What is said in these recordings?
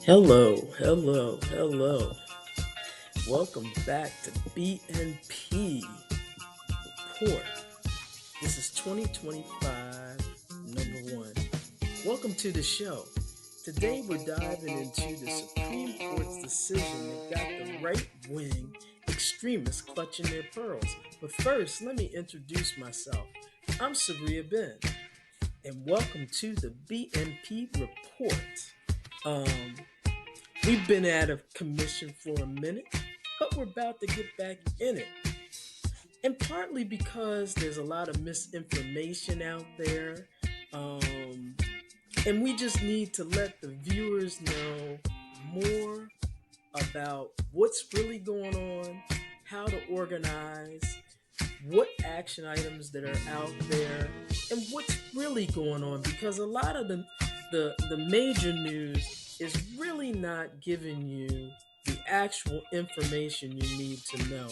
Hello, hello, hello. Welcome back to BNP Report. This is 2025, number one. Welcome to the show. Today we're diving into the Supreme Court's decision that got the right wing extremists clutching their pearls. But first, let me introduce myself. I'm Sabria Ben, and welcome to the BNP Report. Um, We've been out of commission for a minute, but we're about to get back in it. And partly because there's a lot of misinformation out there. Um, and we just need to let the viewers know more about what's really going on, how to organize, what action items that are out there, and what's really going on. Because a lot of the major news is really not giving you the actual information you need to know.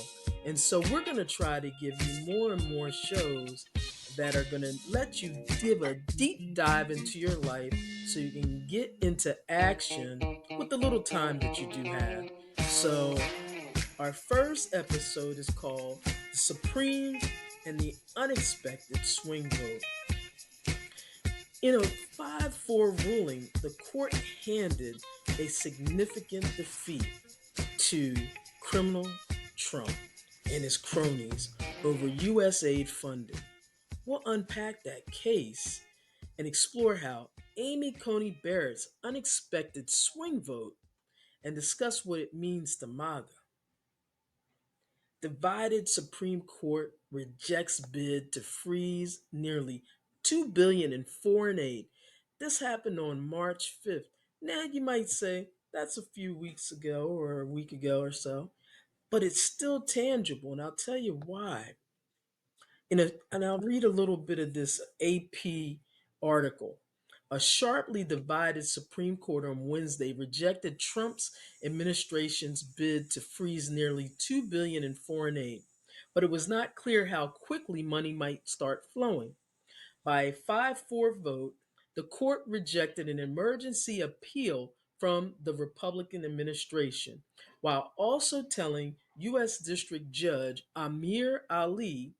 And so we're going to try to give you more and more shows that are going to let you give a deep dive into your life so you can get into action with the little time that you do have. So our first episode is called The Supreme and the Unexpected Swing Vote. In a 5-4 ruling, the court handed a significant defeat to criminal Trump and his cronies over USAID funding. We'll unpack that case and explore how Coney Barrett's unexpected swing vote and discuss what it means to MAGA. Divided Supreme Court rejects bid to freeze nearly 2 billion in foreign aid. This happened on March 5th. Now you might say that's a few weeks ago or a week ago or so, but it's still tangible and I'll tell you why. And I'll read a little bit of this AP article. A sharply divided Supreme Court on Wednesday rejected Trump's administration's bid to freeze nearly 2 billion in foreign aid, but it was not clear how quickly money might start flowing. By a 5-4 vote, the court rejected an emergency appeal from the Republican administration, while also telling U.S. District Judge Amir Ali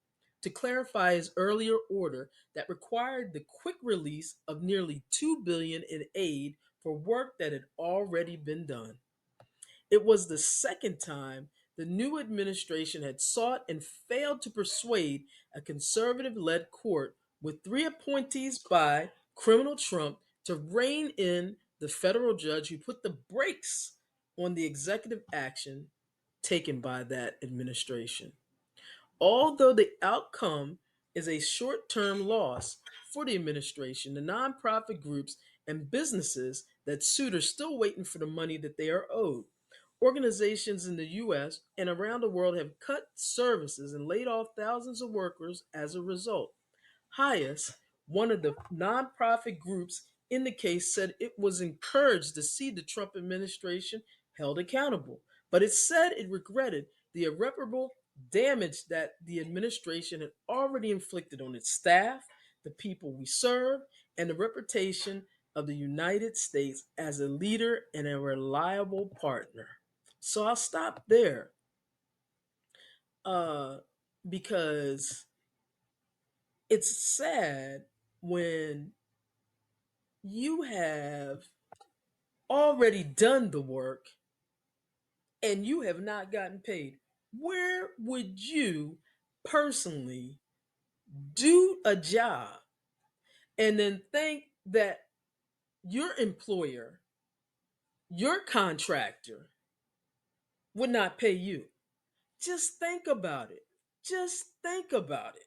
to clarify his earlier order that required the quick release of nearly 2 billion in aid for work that had already been done. It was the second time the new administration had sought and failed to persuade a conservative led court with three appointees by criminal Trump to rein in the federal judge who put the brakes on the executive action taken by that administration. Although the outcome is a short term loss for the administration, the nonprofit groups and businesses that sued are still waiting for the money that they are owed. Organizations in the US and around the world have cut services and laid off thousands of workers as a result. Hyas, one of the nonprofit groups in the case, said it was encouraged to see the Trump administration held accountable, but it said it regretted the irreparable damage that the administration had already inflicted on its staff, the people we serve, and the reputation of the United States as a leader and a reliable partner. So I'll stop there uh, because it's sad when you have already done the work and you have not gotten paid. Where would you personally do a job and then think that your employer, your contractor, would not pay you? Just think about it. Just think about it.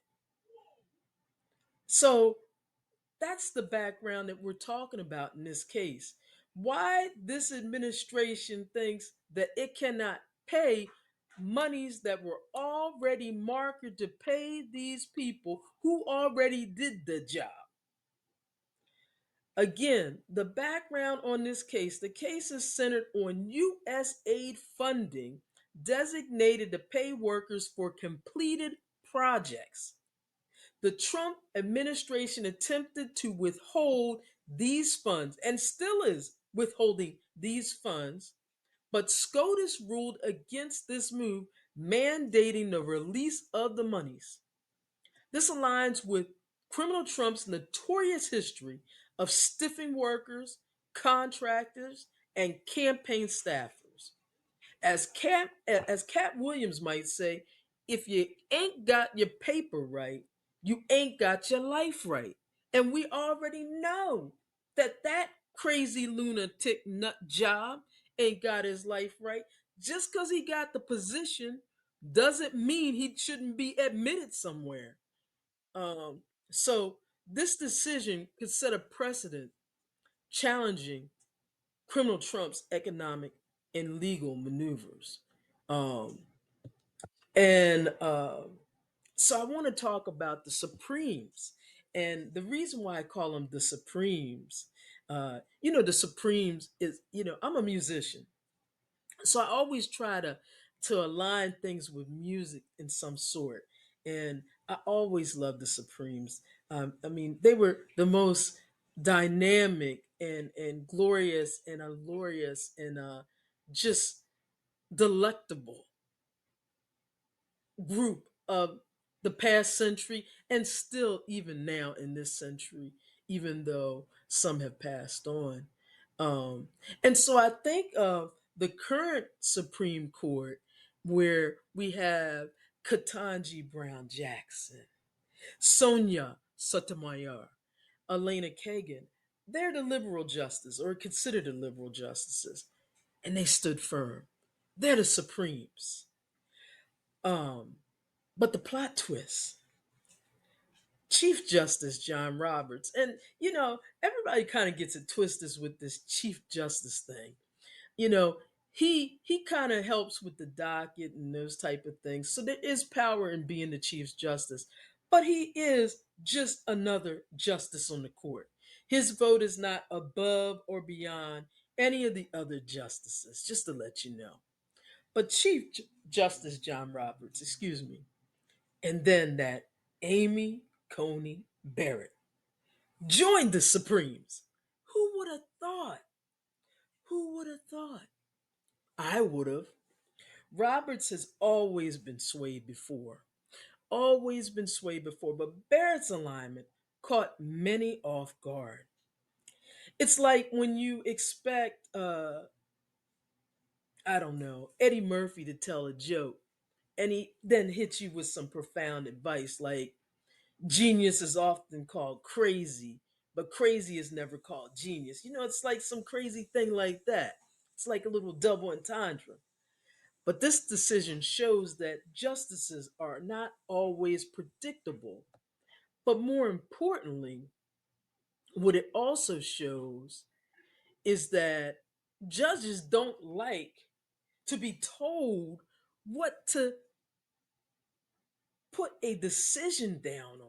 So that's the background that we're talking about in this case. Why this administration thinks that it cannot pay monies that were already marked to pay these people who already did the job. Again, the background on this case, the case is centered on U.S. aid funding designated to pay workers for completed projects. The Trump administration attempted to withhold these funds and still is withholding these funds, but SCOTUS ruled against this move, mandating the release of the monies. This aligns with criminal Trump's notorious history of stiffing workers, contractors, and campaign staffers. Cat Williams might say, if you ain't got your paper right, you ain't got your life right. And we already know that crazy lunatic nut job ain't got his life right. Just because he got the position doesn't mean he shouldn't be admitted somewhere. Um, so this decision could set a precedent challenging criminal Trump's economic and legal maneuvers. Um, and so I want to talk about the Supremes. And the reason why I call them the Supremes, the Supremes is, I'm a musician. So I always try to align things with music in some sort. And I always loved the Supremes. I mean, they were the most dynamic and glorious and glorious and just delectable group of the past century and still even now in this century, even though some have passed on. Um, and so I think of the current Supreme Court where we have Ketanji Brown Jackson, Sonia Sotomayor, Elena Kagan. They're the liberal justice or considered the liberal justices, and they stood firm. They're the Supremes. Um, but the plot twist, Chief Justice John Roberts, and everybody kind of gets it twisted with this Chief Justice thing. You know, he kind of helps with the docket and those type of things. So there is power in being the Chief Justice, but he is just another justice on the court. His vote is not above or beyond any of the other justices, just to let you know. But Justice John Roberts, excuse me, and then that Amy Coney Barrett joined the Supremes. Who would have thought? Who would have thought? I would have. Roberts has always been swayed before, but Barrett's alignment caught many off guard. It's like when you expect, I don't know, Eddie Murphy to tell a joke and he then hits you with some profound advice like, genius is often called crazy, but crazy is never called genius. It's like some crazy thing like that. It's like a little double entendre. But this decision shows that justices are not always predictable. But more importantly, what it also shows is that judges don't like to be told what to put a decision down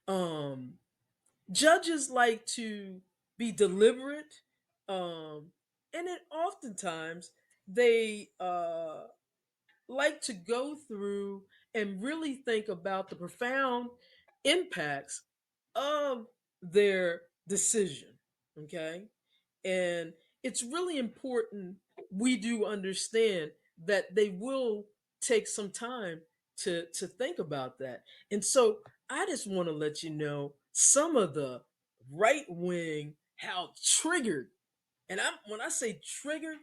on. Judges like to be deliberate, and then oftentimes they like to go through and really think about the profound impacts of their decision. Okay. And it's really important we do understand that they will take some time to think about that. And so I just want to let you know some of the right wing how triggered, and when I say triggered,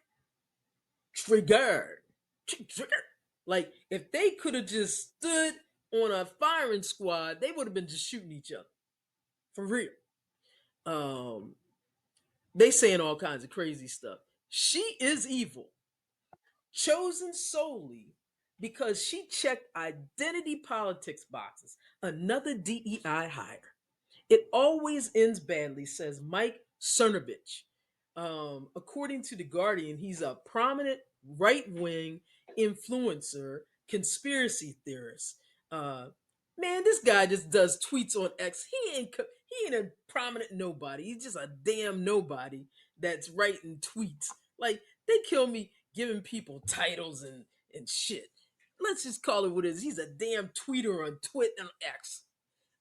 triggered, triggered. Like if they could have just stood on a firing squad, they would have been just shooting each other for real. Um, they saying all kinds of crazy stuff. She is evil, chosen solely because she checked identity politics boxes. Another DEI hire. It always ends badly, says Mike Cernovich. According to The Guardian, he's a prominent right wing influencer, conspiracy theorist. Uh, Man, this guy just does tweets on X. He ain't a prominent nobody. He's just a damn nobody that's writing tweets. Like they kill me giving people titles and shit. Let's just call it what it is. He's a damn tweeter on Twit and X.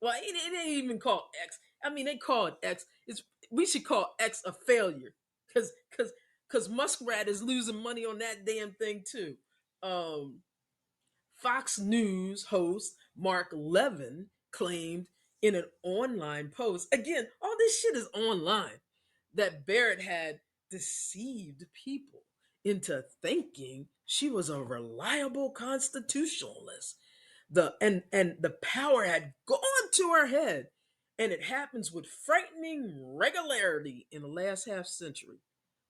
Well, it ain't even called X. I mean, they call it X. We should call X a failure, cause because Muskrat is losing money on that damn thing too. Um, Fox News host Mark Levin claimed in an online post, again, all this shit is online, that Barrett had deceived people into thinking she was a reliable constitutionalist. And the power had gone to her head, and it happens with frightening regularity in the last half century.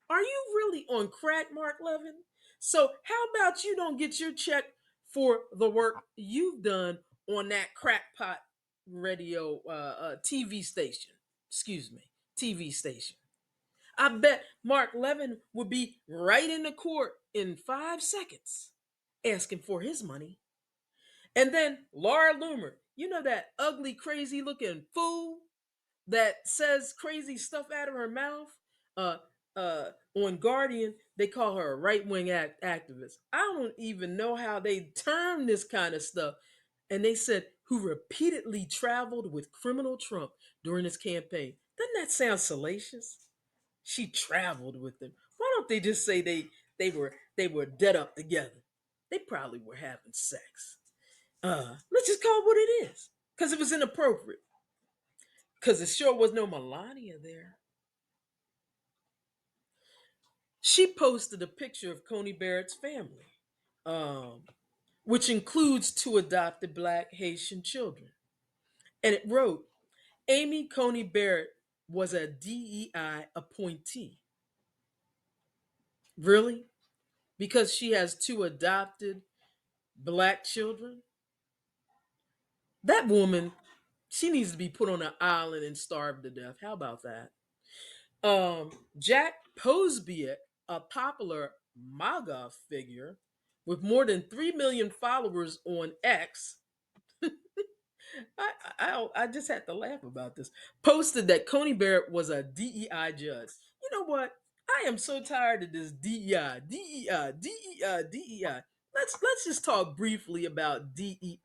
Are you really on crack, Mark Levin? So how about you don't get your check for the work you've done on that crackpot radio TV station? Excuse me, TV station. I bet Mark Levin would be right in the court in 5 seconds asking for his money. And then Laura Loomer, you know that ugly, crazy looking fool that says crazy stuff out of her mouth. Uh, on Guardian, they call her a right wing activist. I don't even know how they term this kind of stuff. And they said who repeatedly traveled with criminal Trump during his campaign. Doesn't that sound salacious? She traveled with him. Why don't they just say they were dead up together? They probably were having sex. Let's just call it what it is, because it was inappropriate. Because it sure was no Melania there. She posted a picture of Coney Barrett's family, um, which includes two adopted black Haitian children. And it wrote, Amy Coney Barrett was a DEI appointee. Really? Because she has two adopted black children? That woman, she needs to be put on an island and starved to death. How about that? Jack Posbiec, a popular MAGA figure with more than 3 million followers on X, I just had to laugh about this, posted that Coney Barrett was a DEI judge. You know what? I am so tired of this DEI, DEI, DEI, DEI. Let's just talk briefly about DEI.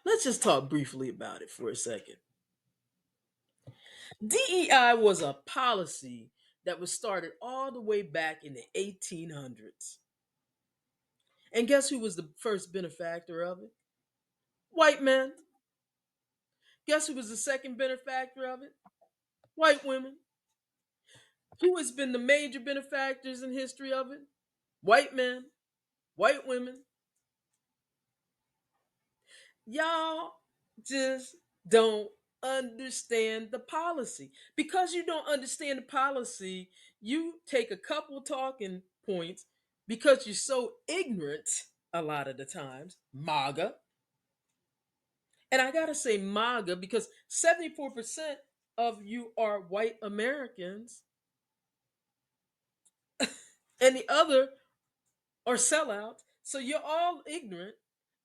Let's just talk briefly about it for a second. DEI was a policy that was started all the way back in the 1800s. And guess who was the first benefactor of it? White men. Guess who was the second benefactor of it? White women. Who has been the major benefactors in history of it? White men, white women. Y'all just don't understand the policy. Because you don't understand the policy, you take a couple talking points because you're so ignorant a lot of the times, MAGA. And I gotta say MAGA because 74% of you are white Americans and the other are sellouts. So you're all ignorant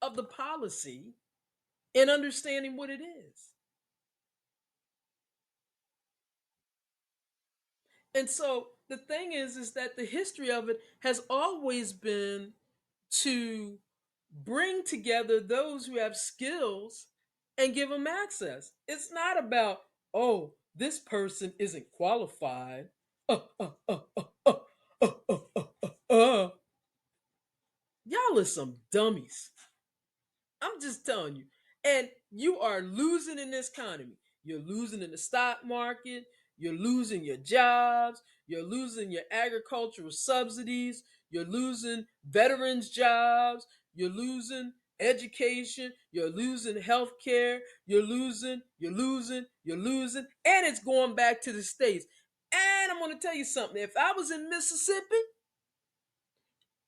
of the policy and understanding what it is. And so the thing is that the history of it has always been to bring together those who have skills and give them access. It's not about, oh, this person isn't qualified. Uh, uh, uh, uh, uh, uh, uh, uh, uh. Y'all are some dummies. I'm just telling you. And you are losing in this economy. You're losing in the stock market. You're losing your jobs. You're losing your agricultural subsidies. You're losing veterans' jobs. You're losing education. You're losing health care. You're losing. And it's going back to the states. And I'm going to tell you something. If I was in Mississippi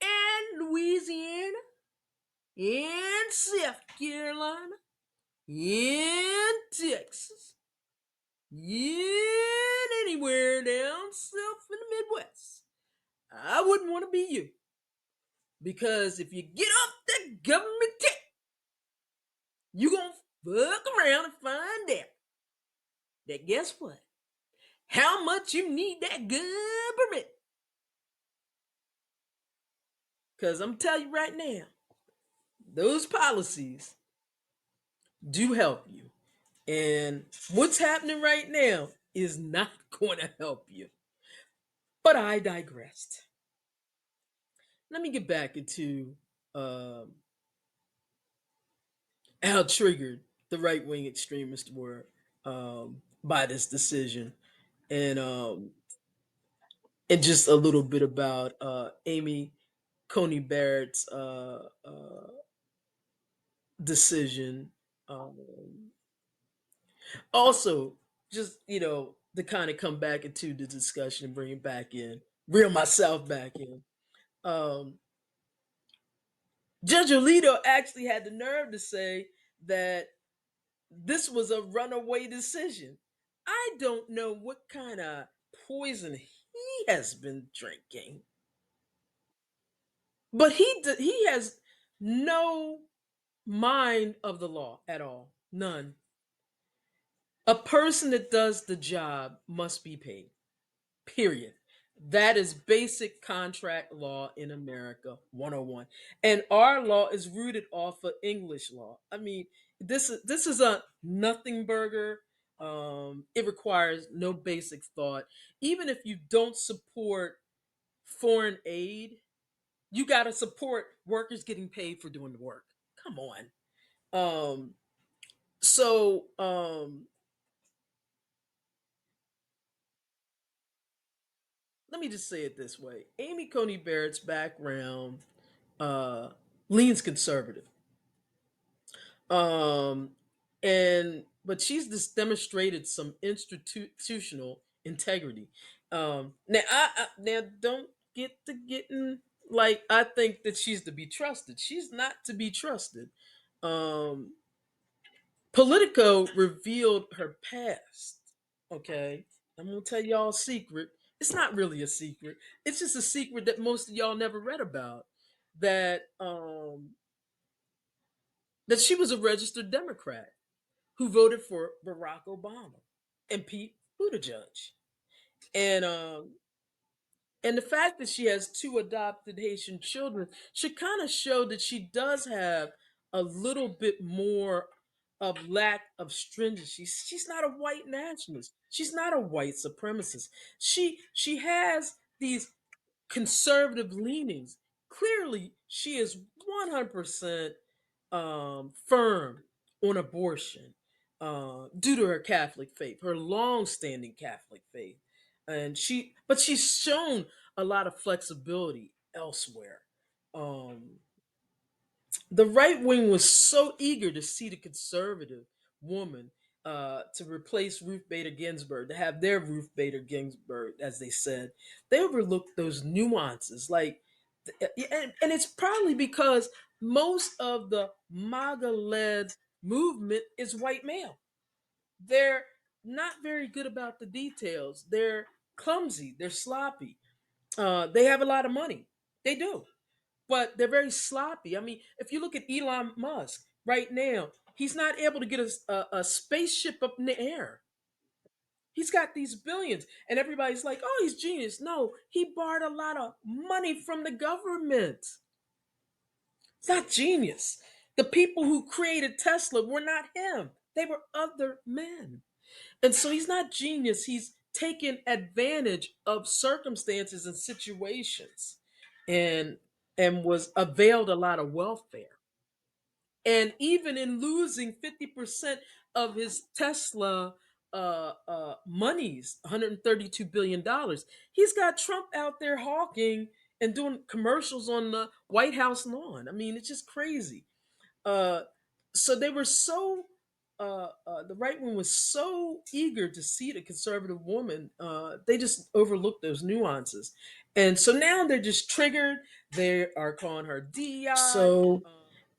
and Louisiana and South Carolina, in Texas, in anywhere down south in the Midwest, I wouldn't want to be you. Because if you get off that government tip, you're going to fuck around and find out that guess what? How much you need that government. Because I'm telling you right now, those policies do help you. And what's happening right now is not going to help you. But I digressed. Let me get back into um, how triggered the right wing extremists were by this decision, and just a little bit about Amy Coney Barrett's decision. Um, Also, just to kind of come back into the discussion and bring it back in, reel myself back in. Um, Judge Alito actually had the nerve to say that this was a runaway decision. I don't know what kind of poison he has been drinking, but he has no mind of the law at all. None. A person that does the job must be paid. Period. That is basic contract law in America 101. And our law is rooted off of English law. I mean, this is a nothing burger. It requires no basic thought. Even if you don't support foreign aid, you got to support workers getting paid for doing the work. Come on. Um, so let me just say it this way: Amy Coney Barrett's background uh, leans conservative, um, and but she's just demonstrated some institutional integrity. Now, now don't get to getting like I think that she's to be trusted. She's not to be trusted. Um, Politico revealed her past. Okay, I'm gonna tell y'all a secret. It's not really a secret. It's just a secret that most of y'all never read about. That she was a registered Democrat who voted for Barack Obama and Pete Buttigieg. And um, and the fact that she has two adopted Haitian children should kind of show that she does have a little bit more of lack of stringency. She's not a white nationalist. She's not a white supremacist. She has these conservative leanings. Clearly, she is 100% firm on abortion due to her Catholic faith, her long-standing Catholic faith, but she's shown a lot of flexibility elsewhere. Um, the right wing was so eager to see the conservative woman to replace Ruth Bader Ginsburg, to have their Ruth Bader Ginsburg, as they said. They overlooked those nuances, and it's probably because most of the MAGA-led movement is white male. They're not very good about the details. They're clumsy. They're sloppy. They have a lot of money. They do, but they're very sloppy. I mean, if you look at Elon Musk right now, he's not able to get a spaceship up in the air. He's got these billions, and everybody's like, "Oh, he's genius." No, he borrowed a lot of money from the government. It's not genius. The people who created Tesla were not him. They were other men. And so he's not genius. He's taken advantage of circumstances and situations and was availed a lot of welfare. And even in losing 50% of his Tesla monies, $132 billion, he's got Trump out there hawking and doing commercials on the White House lawn. I mean, it's just crazy. Uh, so they were so the right wing was so eager to see the conservative woman, they just overlooked those nuances, and so now they're just triggered. They are calling her DEI. So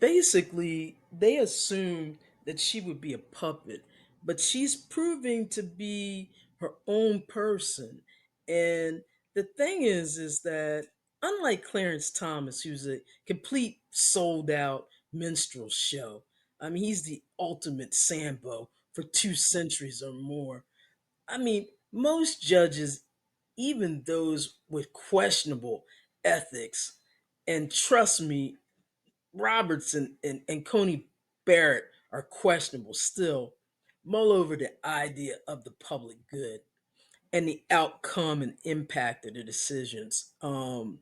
basically, they assumed that she would be a puppet, but she's proving to be her own person. And the thing is that unlike Clarence Thomas, who's a complete sold out minstrel show. I mean, he's the ultimate Sambo for 2 centuries or more. I mean, most judges, even those with questionable ethics, and trust me, Robertson and Coney Barrett are questionable still, mull over the idea of the public good. and the outcome and impact of the decisions. And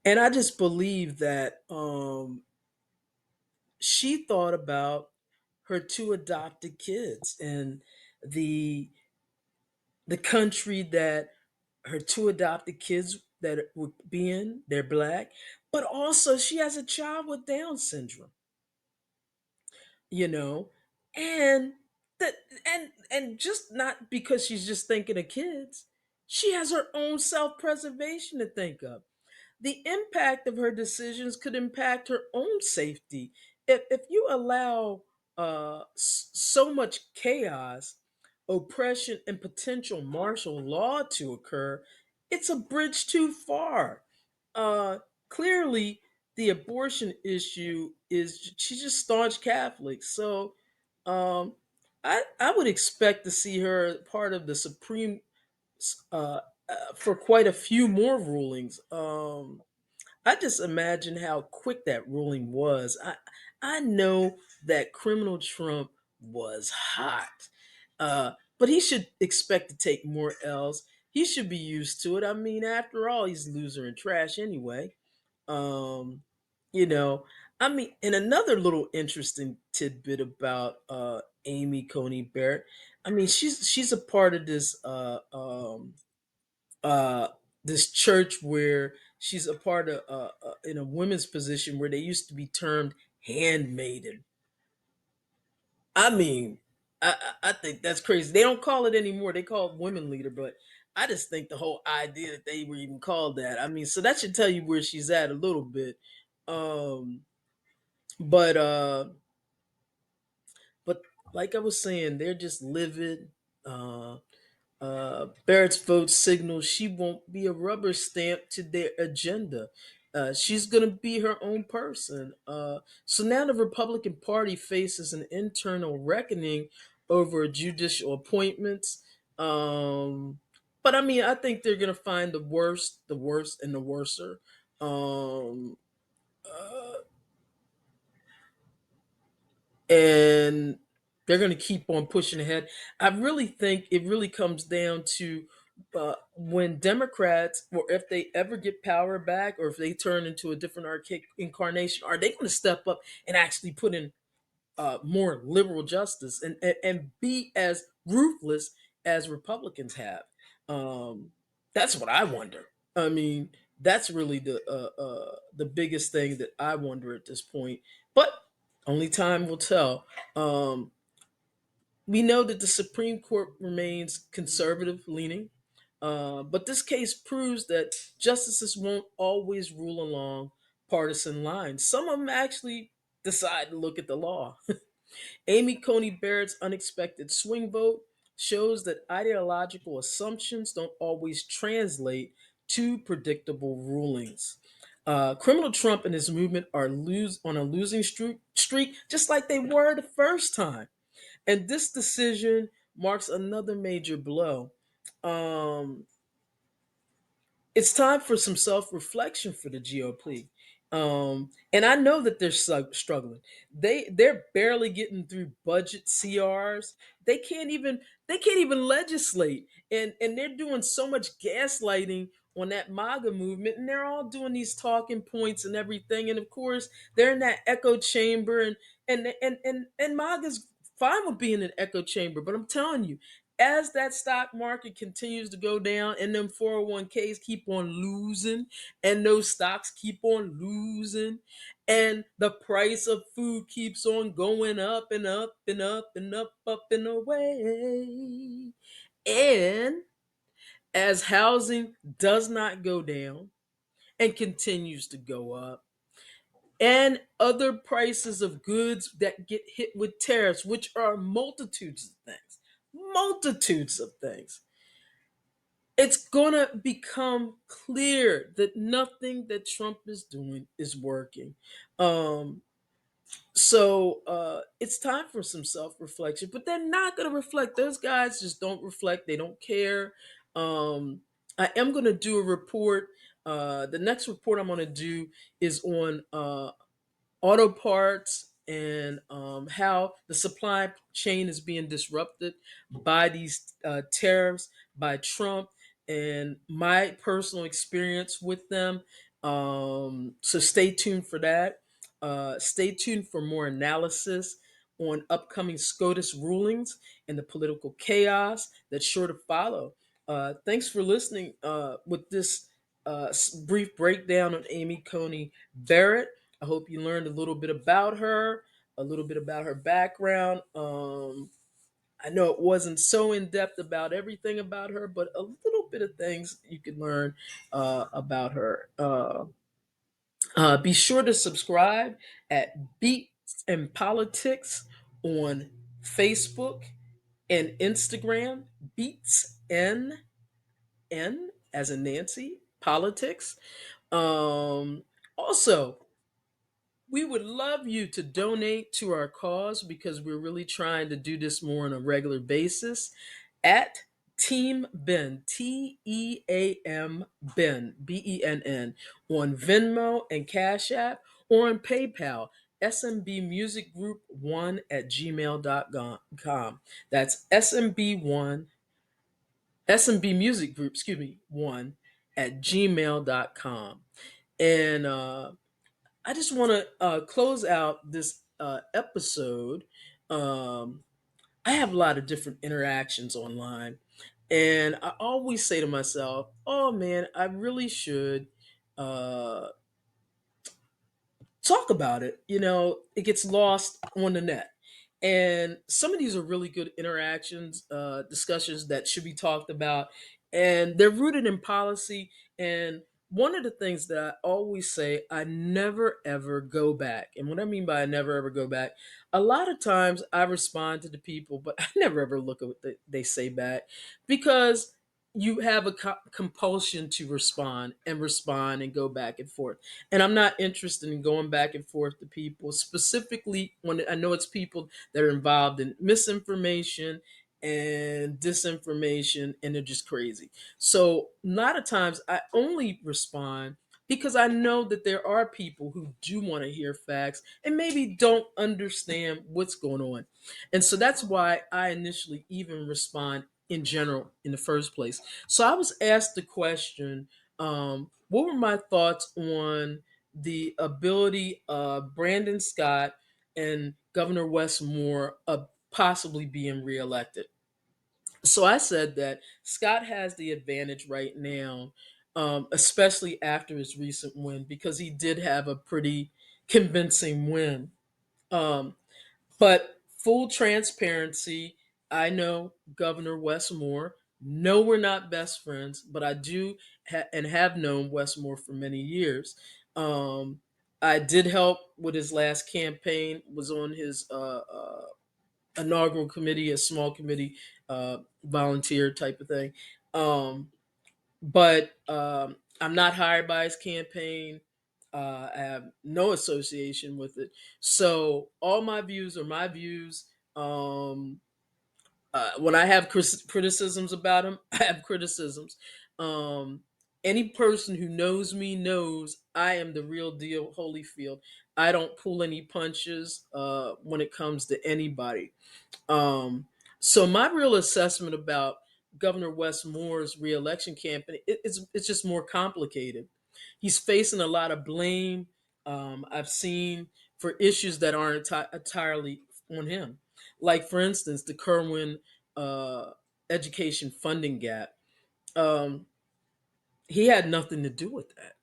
I just believe that she thought about her two adopted kids and the the country that her two adopted kids that would be in. They're black, but also she has a child with Down syndrome. You know, and that and just not because she's just thinking of kids, she has her own self-preservation to think of. The impact of her decisions could impact her own safety. If you allow so much chaos, oppression, and potential martial law to occur, it's a bridge too far. Uh, Clearly, the abortion issue is she's just staunch Catholic, so um, I would expect to see her part of the Supreme uh, for quite a few more rulings. I just imagine how quick that ruling was. I know that criminal Trump was hot, but he should expect to take more L's. He should be used to it. I mean, after all, he's loser and trash anyway. Um, you know, I mean, and another little interesting tidbit about Amy Coney Barrett. I mean, she's a part of uh, this church where she's a part of in a women's position where they used to be termed handmaiden. I mean, I think that's crazy. They don't call it anymore. They call it women leader, but I just think the whole idea that they were even called that. I mean, so that should tell you where she's at a little bit. Um, but uh, but like I was saying, they're just livid. Uh, Barrett's vote signals she won't be a rubber stamp to their agenda. She's going to be her own person. So now the Republican Party faces an internal reckoning over judicial appointments. But I mean, I think they're going to find the worst, and the worser. Um, uh, and they're going to keep on pushing ahead. I really think it really comes down to when Democrats, or if they ever get power back, or if they turn into a different archaic incarnation, are they going to step up and actually put in more liberal justice and be as ruthless as Republicans have? That's what I wonder. I mean, that's really the biggest thing that I wonder at this point. But only time will tell. Um, we know that the Supreme Court remains conservative leaning, but this case proves that justices won't always rule along partisan lines. Some of them actually decide to look at the law. Amy Coney Barrett's unexpected swing vote shows that ideological assumptions don't always translate to predictable rulings. Criminal Trump and his movement are lose on a losing streak, just like they were the first time. And this decision marks another major blow. Um, it's time for some self-reflection for the GOP. And I know that they're struggling. They're barely getting through budget CRs. They can't even they can't even legislate, and they're doing so much gaslighting on that MAGA movement, and they're all doing these talking points and everything. And of course, they're in that echo chamber, and MAGA's fine with being an echo chamber. But I'm telling you, as that stock market continues to go down and them 401ks keep on losing and those stocks keep on losing and the price of food keeps on going up and up and up and up and away, and as housing does not go down and continues to go up, and other prices of goods that get hit with tariffs, which are multitudes of things, it's gonna become clear that nothing that Trump is doing is working. Um, so it's time for some self-reflection, but they're not gonna reflect. Those guys just don't reflect. They don't care. I am gonna do a report. The next report I'm gonna do is on auto parts and how the supply chain is being disrupted by these tariffs by Trump and my personal experience with them. So stay tuned for that. Stay tuned for more analysis on upcoming SCOTUS rulings and the political chaos that's sure to follow. Thanks for listening with this brief breakdown of Amy Coney Barrett. I hope you learned a little bit about her, a little bit about her background. I know it wasn't so in depth about everything about her, but a little bit of things you could learn about her. Be sure to subscribe at Beats and Politics on Facebook and Instagram. Beats N as in Nancy Politics. Um, Also, we would love you to donate to our cause because we're really trying to do this more on a regular basis at Team Ben, Team Ben, Benn, on Venmo and Cash App or on PayPal, SMB Music Group 1 at gmail.com. That's SMB1, SMB Music Group, excuse me, 1 at gmail.com. And I just want to close out this episode. Um, I have a lot of different interactions online, and I always say to myself, "Oh man, I really should uh, talk about it." It gets lost on the net. And some of these are really good interactions, discussions that should be talked about, and they're rooted in policy. And one of the things that I always say, I never ever go back. And what I mean by I never ever go back, a lot of times I respond to the people, but I never ever look at what they say back because you have a compulsion to respond and go back and forth. And I'm not interested in going back and forth to people, specifically when I know it's people that are involved in misinformation and disinformation and they're just crazy. So a lot of times I only respond because I know that there are people who do want to hear facts and maybe don't understand what's going on. And so that's why I initially even respond in general in the first place. So I was asked the question, what were my thoughts on the ability of Brandon Scott and Governor Wes Moore of possibly being reelected? So I said that Scott has the advantage right now, especially after his recent win, because he did have a pretty convincing win. Um, but full transparency, I know Governor Wes Moore. No, we're not best friends, but I do and have known Wes Moore for many years. Um, I did help with his last campaign. Was on his inaugural committee, a small committee, volunteer type of thing. Um, but I'm not hired by his campaign. I have no association with it. So all my views are my views. When I have criticisms about him, I have criticisms. Um, any person who knows me knows I am the real deal, Holyfield. I don't pull any punches when it comes to anybody. Um, so my real assessment about Governor Wes Moore's reelection campaign, it's just more complicated. He's facing a lot of blame. I've seen for issues that aren't entirely on him, like for instance the Kerwin uh, education funding gap. Um, he had nothing to do with that.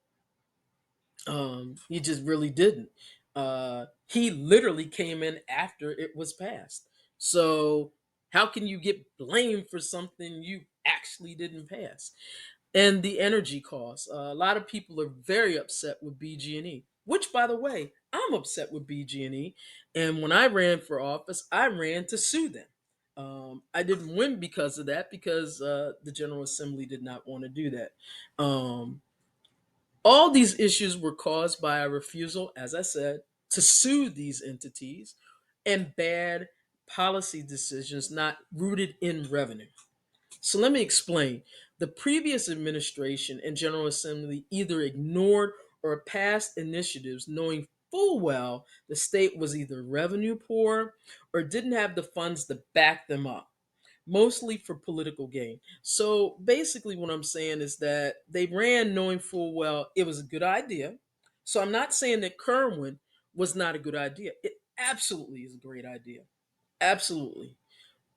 He just really didn't. He literally came in after it was passed. So how can you get blamed for something you actually didn't pass? And the energy costs. A lot of people are very upset with BG&E, which, by the way, I'm upset with BG&E. And when I ran for office, I ran to sue them. I didn't win because of that, because the General Assembly did not want to do that. Um, all these issues were caused by a refusal, as I said, to sue these entities and bad policy decisions not rooted in revenue. So let me explain. The previous administration and General Assembly either ignored or passed initiatives knowing full well the state was either revenue poor or didn't have the funds to back them up, mostly for political gain. So basically, what I'm saying is that they ran knowing full well it was a good idea. So I'm not saying that Kerwin was not a good idea. It absolutely is a great idea. Absolutely.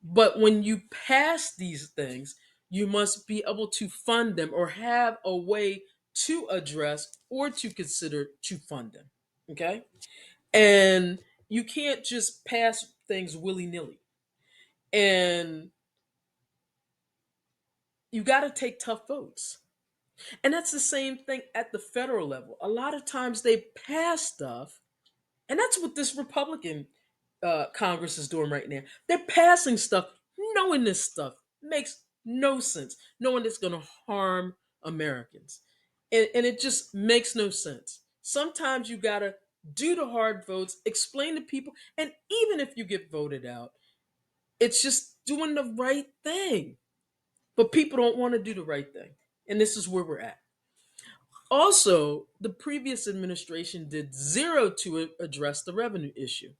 But when you pass these things, you must be able to fund them or have a way to address or to consider to fund them. Okay? And you can't just pass things willy nilly. And you got to take tough votes. And that's the same thing at the federal level. A lot of times they pass stuff, and that's what this Republican Congress is doing right now. They're passing stuff, knowing this stuff makes no sense, knowing it's going to harm Americans. And it just makes no sense. Sometimes you got to do the hard votes, explain to people, and even if you get voted out, it's just doing the right thing. But people don't want to do the right thing. And this is where we're at. Also, the previous administration did zero to address the revenue issue.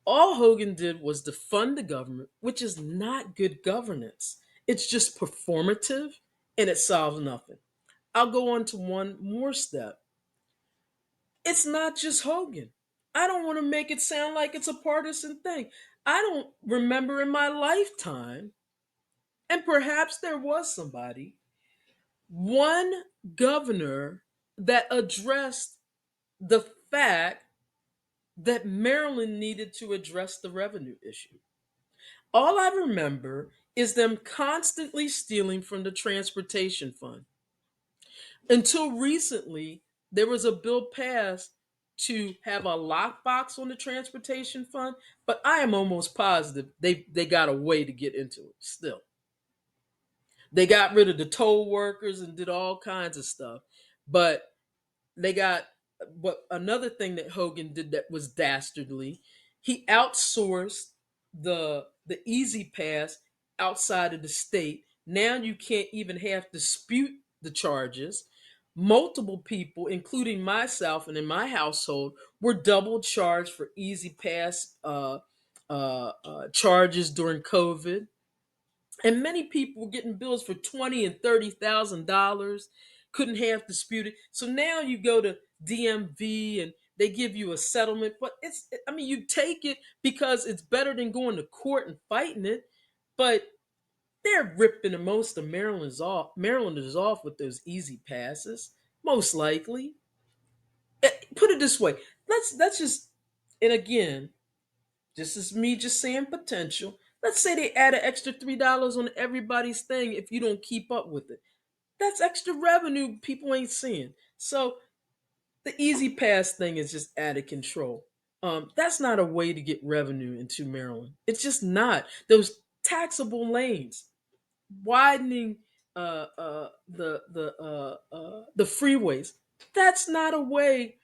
All Hogan did was defund the government, which is not good governance. It's just performative and it solves nothing. I'll go on to one more step. It's not just Hogan. I don't want to make it sound like it's a partisan thing. I don't remember in my lifetime, and perhaps there was somebody, one governor that addressed the fact that Maryland needed to address the revenue issue. All I remember is them constantly stealing from the transportation fund. Until recently, there was a bill passed to have a lockbox on the transportation fund, but I am almost positive they got a way to get into it still. They got rid of the toll workers and did all kinds of stuff. But they got but another thing that Hogan did that was dastardly, he outsourced the easy pass outside of the state. Now you can't even have dispute the charges. Multiple people, including myself and in my household, were double charged for easy pass charges during COVID, and many people were getting bills for $20,000 and $30,000, couldn't have disputed. So now you go to DMV and they give you a settlement, but I mean, you take it because it's better than going to court and fighting it. But they're ripping the most of Marylanders off with those easy passes, most likely. Put it this way, let's just, and again, this is me just saying potential. Let's say they add an extra $3 on everybody's thing if you don't keep up with it. That's extra revenue people ain't seeing. So the easy pass thing is just out of control. That's not a way to get revenue into Maryland. It's just not. Those taxable lanes, widening the freeways. That's not a way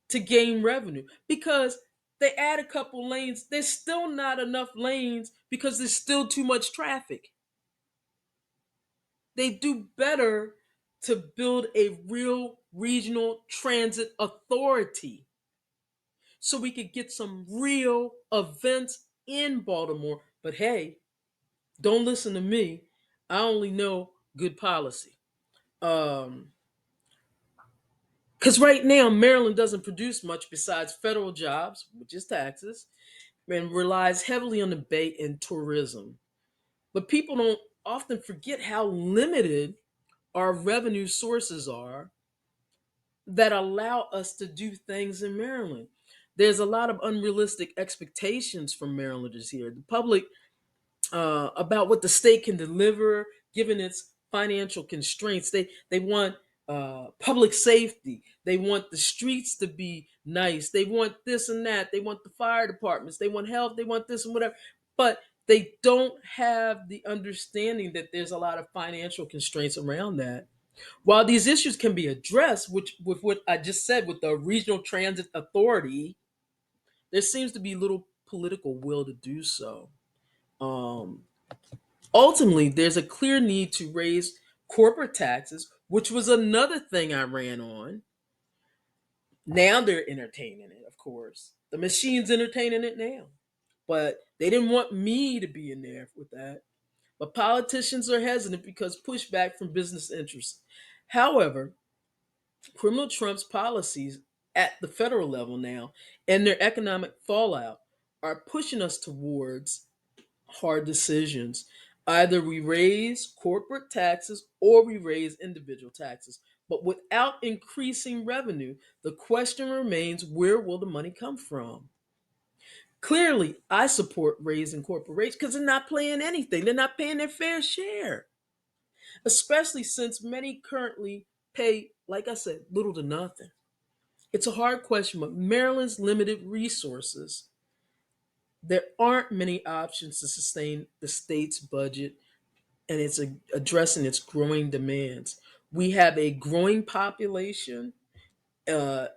to gain revenue because they add a couple lanes. There's still not enough lanes because there's still too much traffic. They do better to build a real regional transit authority so we could get some real events in Baltimore. But hey, don't listen to me. I only know good policy. Um, because right now Maryland doesn't produce much besides federal jobs, which is taxes, and relies heavily on the Bay and tourism. But people don't often forget how limited our revenue sources are that allow us to do things in Maryland. There's a lot of unrealistic expectations from Marylanders here. The public about what the state can deliver given its financial constraints. They want public safety. They want the streets to be nice. They want this and that. They want the fire departments. They want health. They want this and whatever. But they don't have the understanding that there's a lot of financial constraints around that. While these issues can be addressed, which with what I just said with the regional transit authority, there seems to be little political will to do so. Um, Ultimately, there's a clear need to raise corporate taxes, which was another thing I ran on. Now they're entertaining it, of course. The machine's entertaining it now. But they didn't want me to be in there with that. But politicians are hesitant because pushback from business interests. However, criminal Trump's policies at the federal level now and their economic fallout are pushing us towards hard decisions. Either we raise corporate taxes or we raise individual taxes. But without increasing revenue, the question remains, where will the money come from? Clearly, I support raising corporations because they're not paying anything. They're not paying their fair share, especially since many currently pay, like I said, little to nothing. It's a hard question, but Maryland's limited resources, there aren't many options to sustain the state's budget, and it's addressing its growing demands. We have a growing population, uh,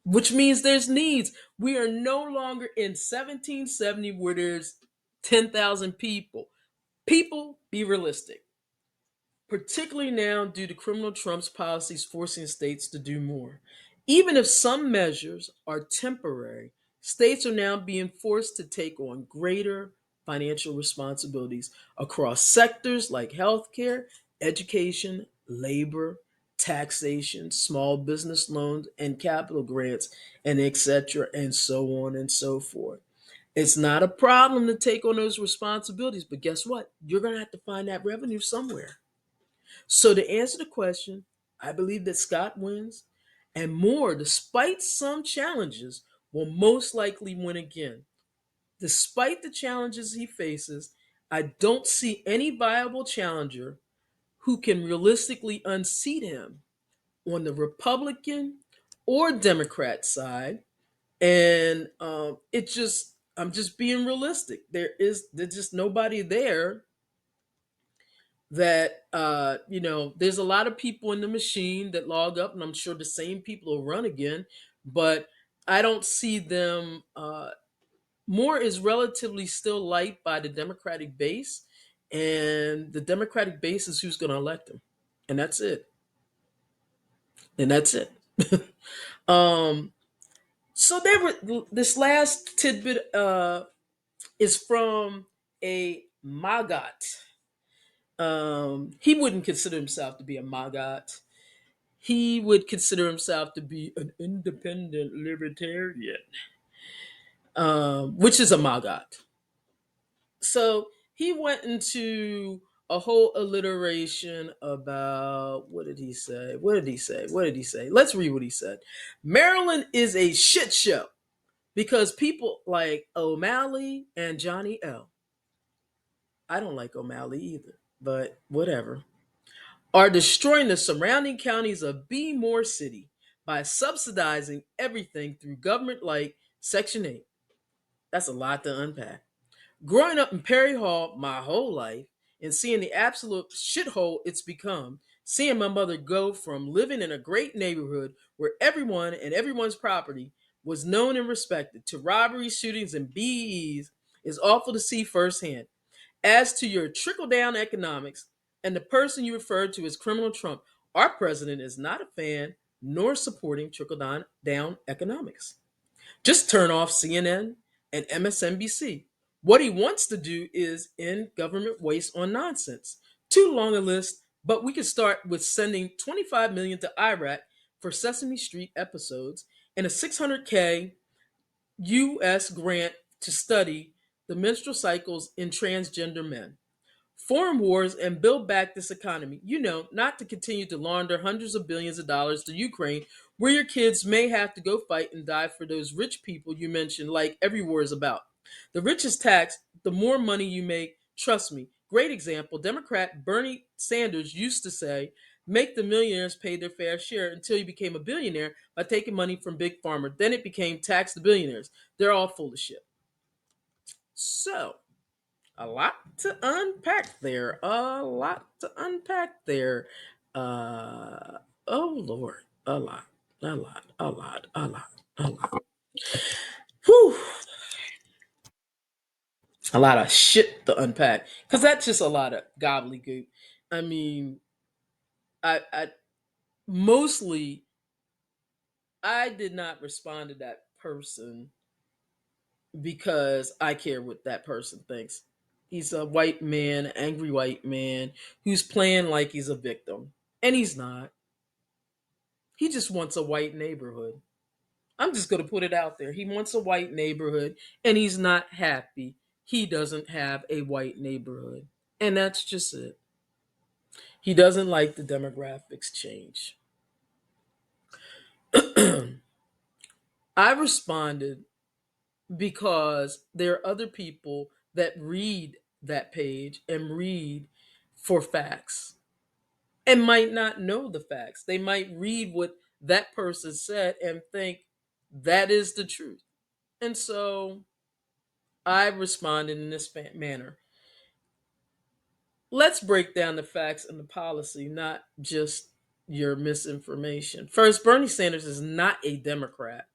which means there's needs. We are no longer in 1770 where there's 10,000 people. People, be realistic, particularly now due to criminal Trump's policies forcing states to do more. Even if some measures are temporary, states are now being forced to take on greater financial responsibilities across sectors like healthcare, education, labor, taxation, small business loans, and capital grants, and etc., and so on and so forth. It's not a problem to take on those responsibilities, but guess what? You're going to have to find that revenue somewhere. So, to answer the question, I believe that Scott wins, and Moore, despite some challenges, will most likely win again. Despite the challenges he faces, I don't see any viable challenger who can realistically unseat him on the Republican or Democrat side. And I'm just being realistic. There's just nobody there that there's a lot of people in the machine that log up, and I'm sure the same people will run again, but I don't see them. Moore is relatively still liked by the Democratic base, and the Democratic base is who's going to elect him, and that's it. And that's it. um so there were this last tidbit is from a magot. He wouldn't consider himself to be a magot. He would consider himself to be an independent libertarian, which is a magot. So he went into a whole alliteration about, what did he say? What did he say? What did he say? Let's read what he said. Maryland is a shit show because people like O'Malley and Johnny L. I don't like O'Malley either, but whatever. Are destroying the surrounding counties of B. Moore City by subsidizing everything through government like Section 8. That's a lot to unpack. Growing up in Perry Hall my whole life and seeing the absolute shithole it's become, seeing my mother go from living in a great neighborhood where everyone and everyone's property was known and respected to robberies, shootings, and BEs is awful to see firsthand. As to your trickle down economics and the person you referred to as criminal Trump, our president is not a fan nor supporting trickle down economics. Just turn off CNN and MSNBC. What he wants to do is end government waste on nonsense. Too long a list, but we could start with sending 25 million to Iraq for Sesame Street episodes and a 600K US grant to study the menstrual cycles in transgender men. Foreign wars and build back this economy. Not to continue to launder hundreds of billions of dollars to Ukraine, where your kids may have to go fight and die for those rich people you mentioned, like every war is about. The richest tax, the more money you make. Trust me. Great example. Democrat Bernie Sanders used to say, make the millionaires pay their fair share until he became a billionaire by taking money from Big Pharma. Then it became tax the billionaires. They're all full of shit. So, a lot to unpack there. A lot to unpack there. Uh, oh Lord, a lot, a lot, a lot, a lot, a lot. Whew, a lot of shit to unpack because that's just a lot of gobbledygook. I mean, I mostly I did not respond to that person because I care what that person thinks. He's a white man, angry white man, who's playing like he's a victim. And he's not. He just wants a white neighborhood. I'm just going to put it out there. He wants a white neighborhood, and he's not happy he doesn't have a white neighborhood. And that's just it. He doesn't like the demographics change. I responded because there are other people that read that page and read for facts and might not know the facts. They might read what that person said and think that is the truth. And so I responded in this manner. Let's break down the facts and the policy, not just your misinformation. First, Bernie Sanders is not a Democrat.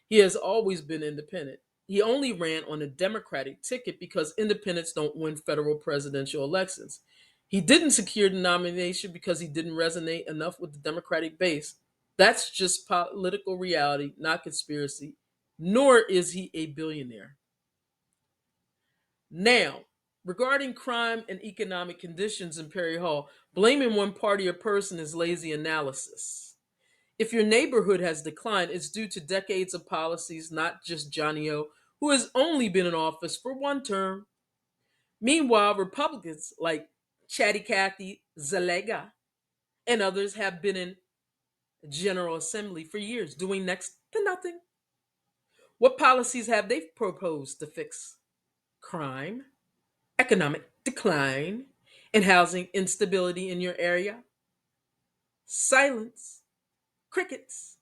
He has always been independent. He only ran on a Democratic ticket because independents don't win federal presidential elections. He didn't secure the nomination because he didn't resonate enough with the Democratic base. That's just political reality, not conspiracy, nor is he a billionaire. Now, regarding crime and economic conditions in Perry Hall, blaming one party or person is lazy analysis. If your neighborhood has declined, it's due to decades of policies, not just Johnny O, who has only been in office for one term. Meanwhile, Republicans like Chatty Cathy Zalega and others have been in General Assembly for years, doing next to nothing. What policies have they proposed to fix crime, economic decline, and housing instability in your area? Silence, crickets.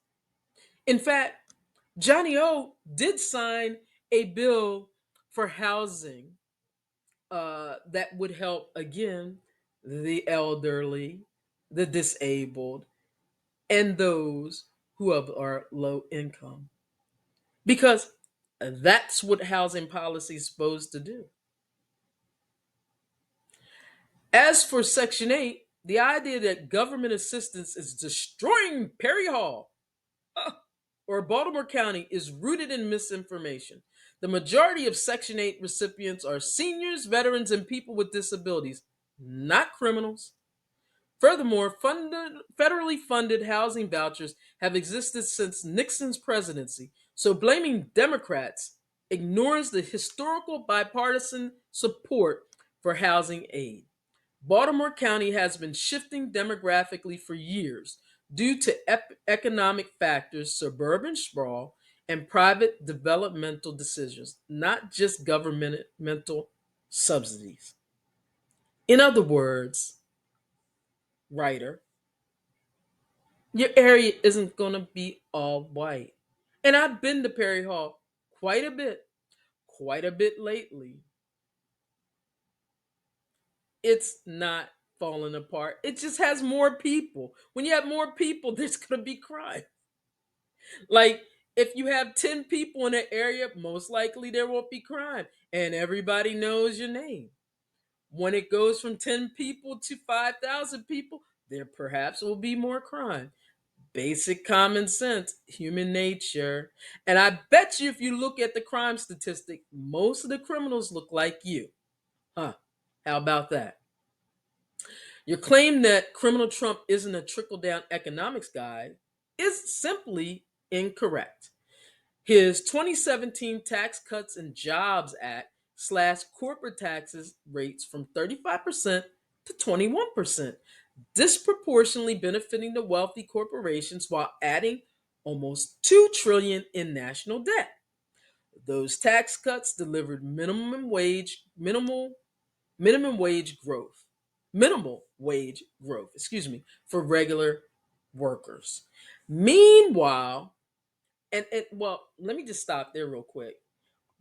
In fact, Johnny O did sign a bill for housing that would help, again, the elderly, the disabled, and those who are low income. Because that's what housing policy is supposed to do. As for Section 8, the idea that government assistance is destroying Perry Hall or Baltimore County is rooted in misinformation. The majority of Section 8 recipients are seniors, veterans, and people with disabilities, not criminals. Furthermore, federally funded housing vouchers have existed since Nixon's presidency, so blaming Democrats ignores the historical bipartisan support for housing aid. Baltimore County has been shifting demographically for years due to economic factors, suburban sprawl, and private developmental decisions, not just governmental subsidies. In other words, writer, your area isn't going to be all white. And I've been to Perry Hall quite a bit lately. It's not falling apart. It just has more people. When you have more people, there's going to be crime. Like, if you have 10 people in an area, most likely there won't be crime. And everybody knows your name. When it goes from 10 people to 5,000 people, there perhaps will be more crime. Basic common sense, human nature. And I bet you if you look at the crime statistic, most of the criminals look like you. Huh. How about that? Your claim that criminal Trump isn't a trickle down economics guide is simply incorrect. His 2017 Tax Cuts and Jobs Act slashed corporate taxes rates from 35% to 21%, disproportionately benefiting the wealthy corporations while adding almost 2 trillion in national debt. Those tax cuts delivered minimum wage growth, minimal wage growth, for regular workers. Meanwhile, and well, let me just stop there real quick.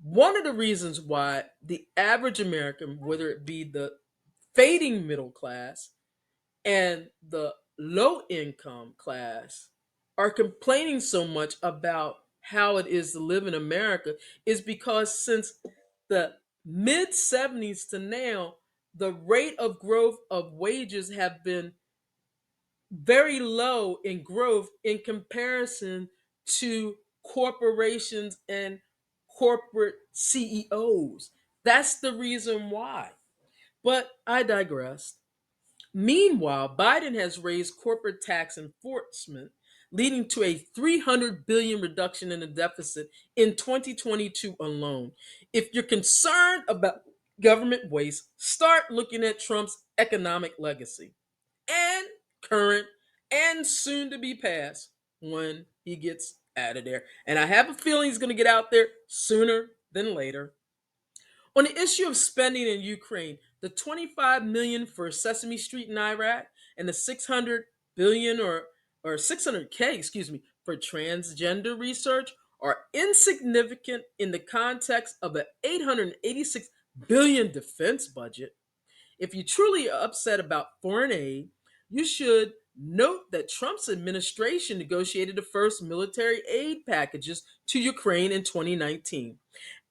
One of the reasons why the average American, whether it be the fading middle class and the low income class, are complaining so much about how it is to live in America is because since the mid 70s to now, the rate of growth of wages have been very low in growth in comparison to corporations and corporate CEOs. That's the reason why. But I digress. Meanwhile, Biden has raised corporate tax enforcement, leading to a 300 billion reduction in the deficit in 2022 alone. If you're concerned about government waste, start looking at Trump's economic legacy and current and soon to be passed when he gets out of there. And I have a feeling he's going to get out there sooner than later. On the issue of spending in Ukraine, the 25 million for Sesame Street in Iraq and the 600 billion or 600K, excuse me, for transgender research are insignificant in the context of an 886 billion defense budget. If you truly are upset about foreign aid, you should note that Trump's administration negotiated the first military aid packages to Ukraine in 2019.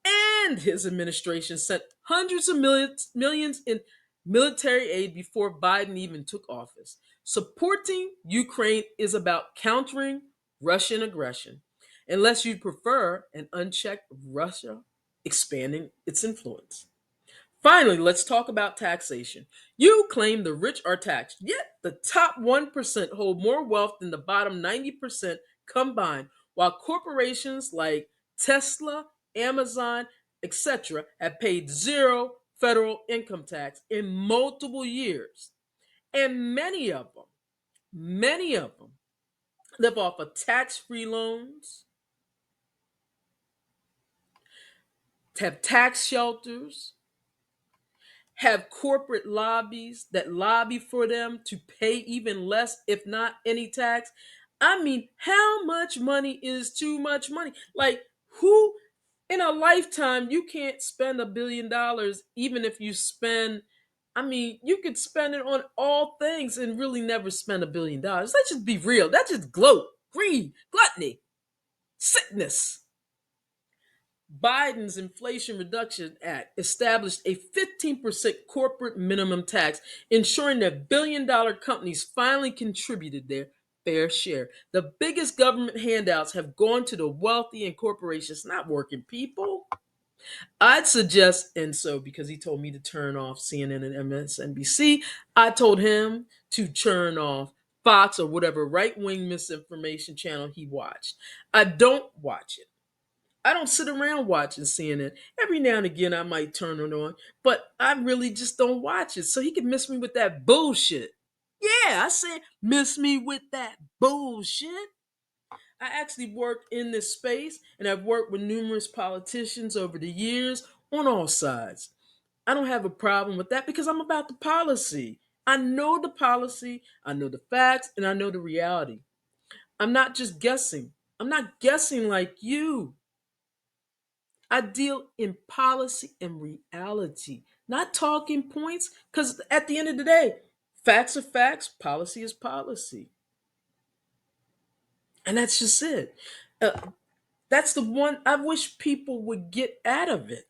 And his administration sent hundreds of millions in military aid before Biden even took office. Supporting Ukraine is about countering Russian aggression, unless you prefer an unchecked Russia expanding its influence. Finally, let's talk about taxation. You claim the rich are taxed, yet the top 1% hold more wealth than the bottom 90% combined, while corporations like Tesla, Amazon, etc., have paid zero federal income tax in multiple years. And many of them live off of tax free loans, have tax shelters, have corporate lobbies that lobby for them to pay even less, if not any tax. I mean, how much money is too much money? Like, who in a lifetime you can't spend $1 billion, even if you spend, I mean, you could spend it on all things and really never spend $1 billion. Let's just be real. That's just gloat, greed, gluttony, sickness. Biden's Inflation Reduction Act established a 15% corporate minimum tax, ensuring that billion-dollar companies finally contributed their fair share. The biggest government handouts have gone to the wealthy and corporations, not working people. I'd suggest, and so because he told me to turn off CNN and MSNBC, I told him to turn off Fox or whatever right wing misinformation channel he watched. I don't watch it. I don't sit around watching CNN. Every now and again, I might turn it on, but I really just don't watch it. So he can miss me with that bullshit. Yeah, I said, miss me with that bullshit. I actually worked in this space and I've worked with numerous politicians over the years on all sides. I don't have a problem with that because I'm about the policy. I know the policy, I know the facts, and I know the reality. I'm not just guessing. I'm not guessing like you. I deal in policy and reality, not talking points, because at the end of the day, facts are facts, policy is policy. And that's just it. That's the one I wish people would get out of it.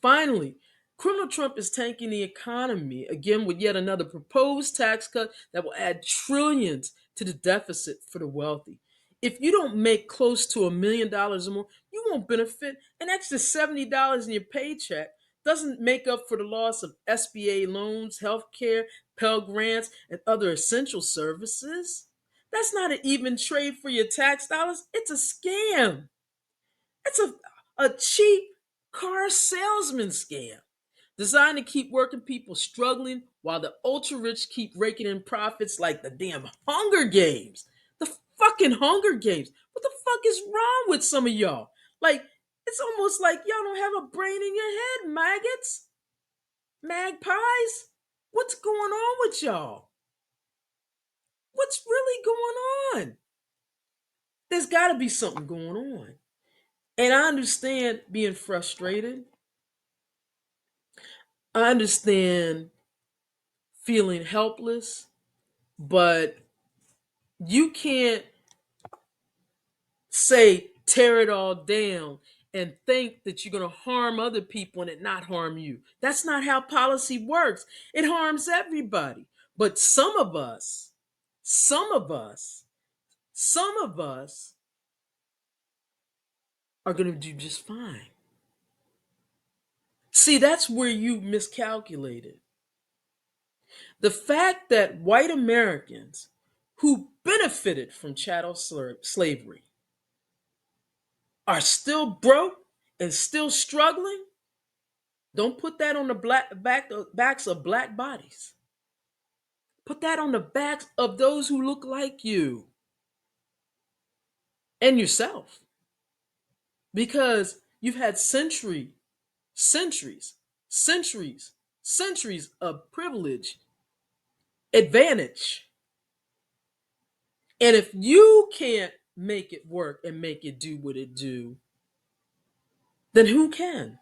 Finally, criminal Trump is tanking the economy again with yet another proposed tax cut that will add trillions to the deficit for the wealthy. If you don't make close to $1 million or more, you won't benefit. An extra $70 in your paycheck doesn't make up for the loss of SBA loans, health care, Pell Grants, and other essential services. That's not an even trade for your tax dollars. It's a scam. It's a cheap car salesman scam designed to keep working people struggling while the ultra rich keep raking in profits like the damn Hunger Games. The fucking Hunger Games. What the fuck is wrong with some of y'all? Like, it's almost like y'all don't have a brain in your head, maggots, magpies. What's going on with y'all? What's really going on? There's got to be something going on. And I understand being frustrated. I understand feeling helpless, but you can't say tear it all down and think that you're going to harm other people and it not harm you. That's not how policy works. It harms everybody. But some of us, some of us are going to do just fine. See, that's where you miscalculated. The fact that white Americans who benefited from chattel slavery are still broke and still struggling, don't put that on the backs of black bodies. Put that on the backs of those who look like you and yourself. Because you've had centuries, centuries, centuries of privilege, advantage. And if you can't make it work and make it do what it do, then who can?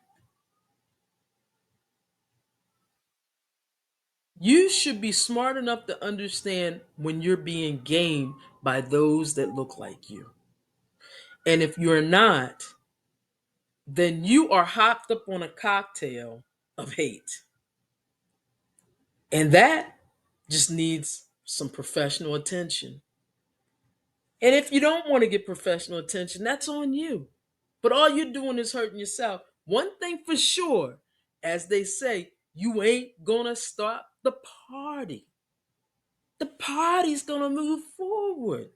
You should be smart enough to understand when you're being gamed by those that look like you. And if you're not, then you are hopped up on a cocktail of hate. And that just needs some professional attention. And if you don't want to get professional attention, that's on you. But all you're doing is hurting yourself. One thing for sure, as they say, you ain't gonna stop the party. The party's gonna move forward.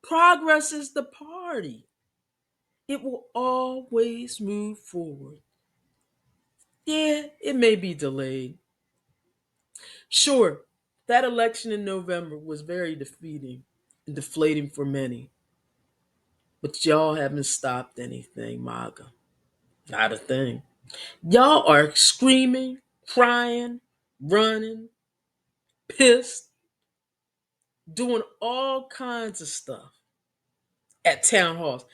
Progress is the party. It will always move forward. Yeah, it may be delayed. Sure, that election in November was very defeating and deflating for many. But y'all haven't stopped anything, MAGA. Not a thing. Y'all are screaming, crying, running, pissed, doing all kinds of stuff at town halls.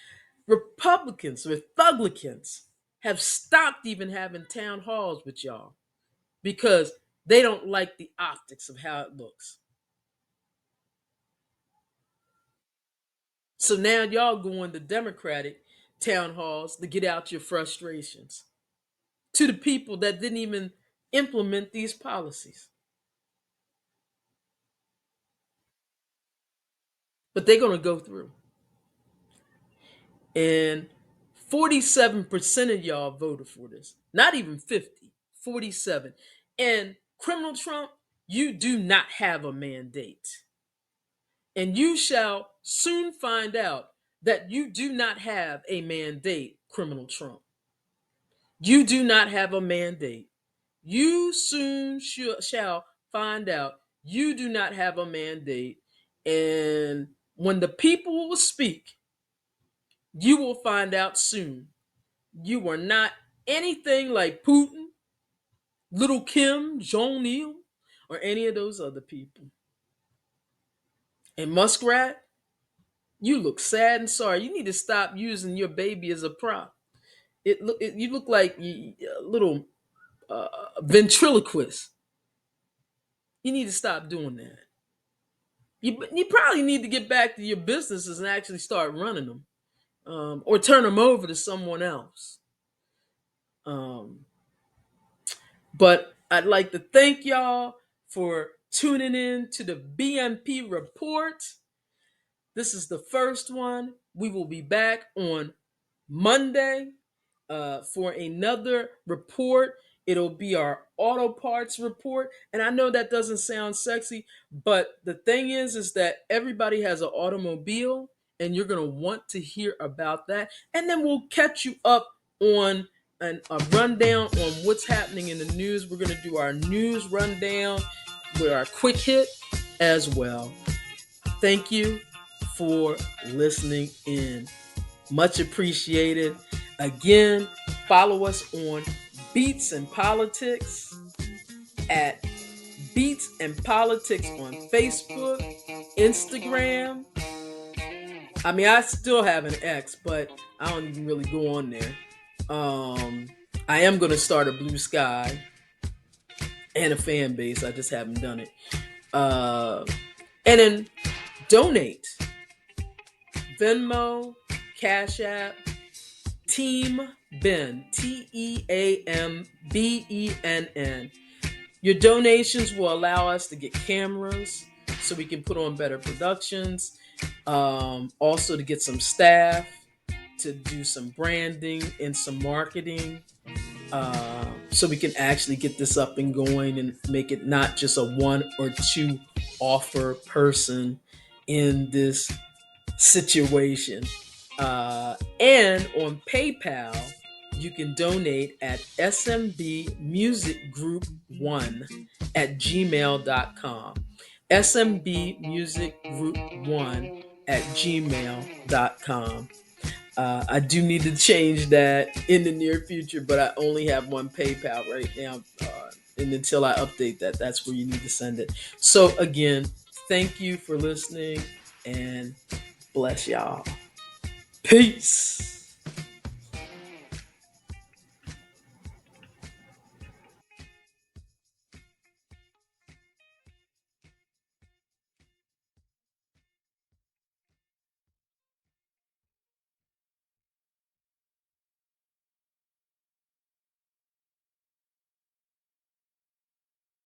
Republicans, Republicans have stopped even having town halls with y'all because they don't like the optics of how it looks. So now y'all going to Democratic town halls to get out your frustrations to the people that didn't even implement these policies. But they're going to go through. And 47% of y'all voted for this. Not even 50, 47. And criminal Trump, you do not have a mandate. And you shall soon find out that you do not have a mandate, criminal Trump. You do not have a mandate. You soon shall find out you do not have a mandate. And when the people will speak, you will find out soon you are not anything like Putin, Little Kim, Jong Il, or any of those other people. And Muskrat, you look sad and sorry. You need to stop using your baby as a prop. You look like a little ventriloquist. You need to stop doing that. You probably need to get back to your businesses and actually start running them, or turn them over to someone else. Um, but I'd like to thank y'all for tuning in to the BNP report. This is the first one. We will be back on Monday for another report. It'll be our auto parts report. And I know that doesn't sound sexy, but the thing is that everybody has an automobile and you're going to want to hear about that. And then we'll catch you up on a rundown on what's happening in the news. We're going to do our news rundown with our quick hit as well. Thank you for listening in. Much appreciated. Again, follow us on Beats and Politics at Beats and Politics on Facebook, Instagram. I mean, I still have an X, but I don't even really go on there. I am going to start a Blue Sky and a fan base. I just haven't done it. And then donate. Venmo, Cash App, Team Ben, TEAMBENN. Your donations will allow us to get cameras so we can put on better productions. Also to get some staff to do some branding and some marketing, so we can actually get this up and going and make it not just a one or two offer person in this situation. And on PayPal, you can donate at smbmusicgroup1 at gmail.com. smbmusicgroup1 at gmail.com. I do need to change that in the near future, but I only have one PayPal right now. And until I update that, that's where you need to send it. So, again, thank you for listening and bless y'all. Peace.